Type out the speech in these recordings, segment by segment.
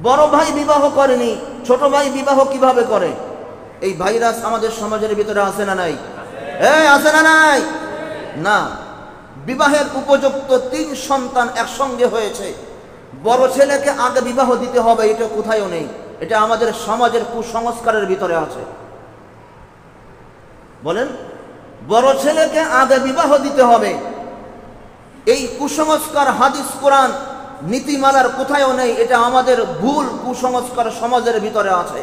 বড় ভাই বিবাহ করেনি, ছোট ভাই বিবাহ কিভাবে করে? এই ভাইরাস আমাদের সমাজের ভিতরে আছে না নাই? আছে না নাই? না। বিবাহের উপযুক্ত 3 সন্তান একসঙ্গে হয়েছে, বড় ছেলেকে আগে বিবাহ দিতে হবে, এটা কোথাও নেই। এটা আমাদের সমাজের কুসংস্কারের ভিতরে আছে। বলেন, বড় ছেলেকে আগে বিবাহ দিতে হবে, এই কুসংস্কার হাদিস কোরআন নীতিমালার কোথাও নেই। এটা আমাদের ভুল কুসংস্কার সমাজের ভিতরে আছে।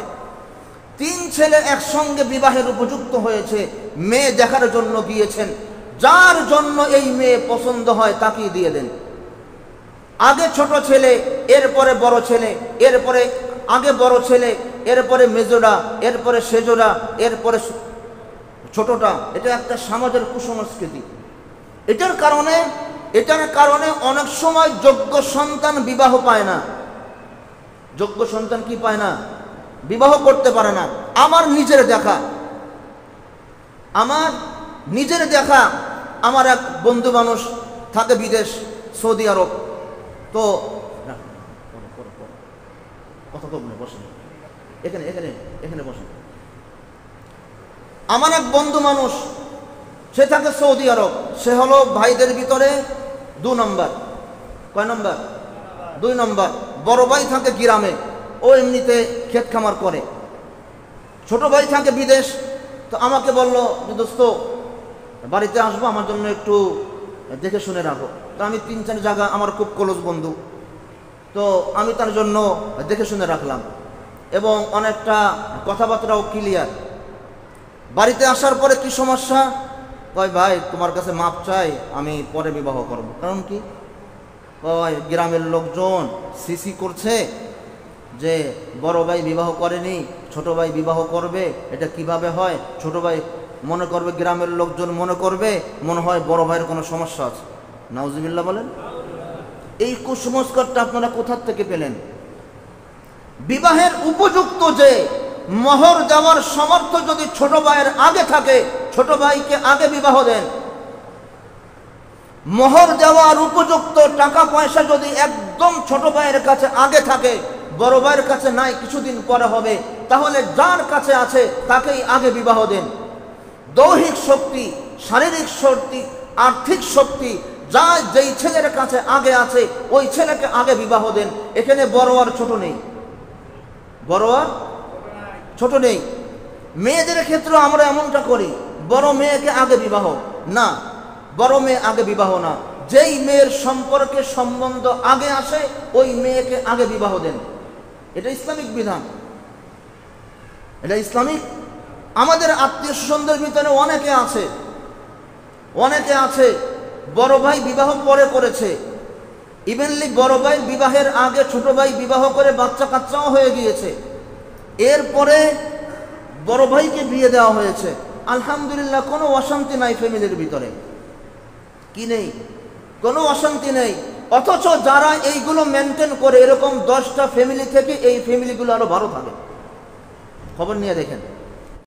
3 ছেলে একসঙ্গে বিবাহের উপযুক্ত হয়েছে, মেয়ে দেখার জন্য গিয়েছেন, যার জন্য এই মেয়ে পছন্দ হয় তাকেই দিয়ে দেন। আগে ছোট ছেলে, এরপরে বড় ছেলে, এরপরে আগে বড় ছেলে, এরপরে মেজোরা, এরপরে সেজোরা, এরপরে ছোটটা। এটা একটা সমাজের কুসংস্কৃতি। এটার কারণে অনেক সময় যোগ্য সন্তান বিবাহ পায় না। যোগ্য সন্তান কি পায় না? বিবাহ করতে পারে না। আমার নিজের দেখা আমার এক বন্ধু মানুষ থাকে বিদেশ, সৌদি আরব। তো কথা তো বসেন, এখানে বসেন। আমার এক বন্ধু মানুষ, সে থাকে সৌদি আরব। সে হলো ভাইদের ভিতরে 2 নম্বর। কয় নম্বর? 2 নম্বর। বড় ভাই থাকে গ্রামে, ও এমনিতে ক্ষেত খামার করে। ছোট ভাই থাকে বিদেশ। তো আমাকে বলল যে দোস্ত, বাড়িতে আসবো, আমার জন্য একটু দেখে শুনে রাখো। তো আমি 3-4 জায়গা, আমার খুব ক্লোজ বন্ধু, তো আমি তার জন্য দেখে শুনে রাখলাম এবং অনেকটা কথাবার্তাও ক্লিয়ার। বাড়িতে আসার পরে কি সমস্যা? কয় ভাই, তোমার কাছে মাপ চাই, আমি পরে বিবাহ করব। কারণ কি? কয় গ্রামের লোকজন সিসি করছে যে বড় ভাই বিবাহ করেনি, ছোট ভাই বিবাহ করবে, এটা কিভাবে হয়? ছোট ভাই মনে করবে, গ্রামের লোকজন মনে করবে মনে হয় বড় ভাইয়ের কোনো সমস্যা আছে। নাউজুবিল্লাহ বলেন। এই কুসংস্কারটা আপনারা কোথা থেকে পেলেন? বিবাহের উপযুক্ত যে মোহর দেওয়ার সামর্থ্য যদি ছোট ভাইয়ের আগে থাকে, ছোট ভাইকে আগে বিবাহ দেন। মোহর দেওয়ার উপযুক্ত টাকা পয়সা যদি একদম ছোট ভাইয়ের কাছে আগে থাকে, বড় ভাইয়ের কাছে নাই, কিছুদিন পরে হবে, তাহলে যার কাছে আছে তাকেই আগে বিবাহ দেন। দৈহিক শক্তি, শারীরিক শক্তি, আর্থিক শক্তি যা যেই ছেলের কাছে আগে আছে ওই ছেলেকে আগে বিবাহ দেন। এখানে বড় আর ছোট নেই, বড় আর ছোট নেই। মেয়েদের ক্ষেত্রে আমরা এমনটা করি, বড় মেয়েকে আগে বিবাহ না, বড় মেয়ে আগে বিবাহ না। যেই মেয়ের সম্পর্কে সম্বন্ধ আগে আসে ওই মেয়েকে আগে বিবাহ দেন। এটা ইসলামিক বিধান, এটা ইসলামিক। আমাদের আত্মীয় স্বজনদের ভিতরে অনেকে আছে বড় ভাই বিবাহ পরে করেছে, ইভেনলি বড় ভাই বিবাহের আগে ছোট ভাই বিবাহ করে বাচ্চা কাচ্চাও হয়ে গিয়েছে, এরপরে বড় ভাইকে বিয়ে দেওয়া হয়েছে। আলহামদুলিল্লাহ, কোনো অশান্তি নাই ফ্যামিলির ভিতরে। কি নেই? কোনো অশান্তি নেই। অথচ যারা এইগুলো মেনটেন করে, এরকম 10টা ফ্যামিলি থেকে এই ফ্যামিলিগুলো আরো ভালো থাকে। খবর নিয়ে দেখেন।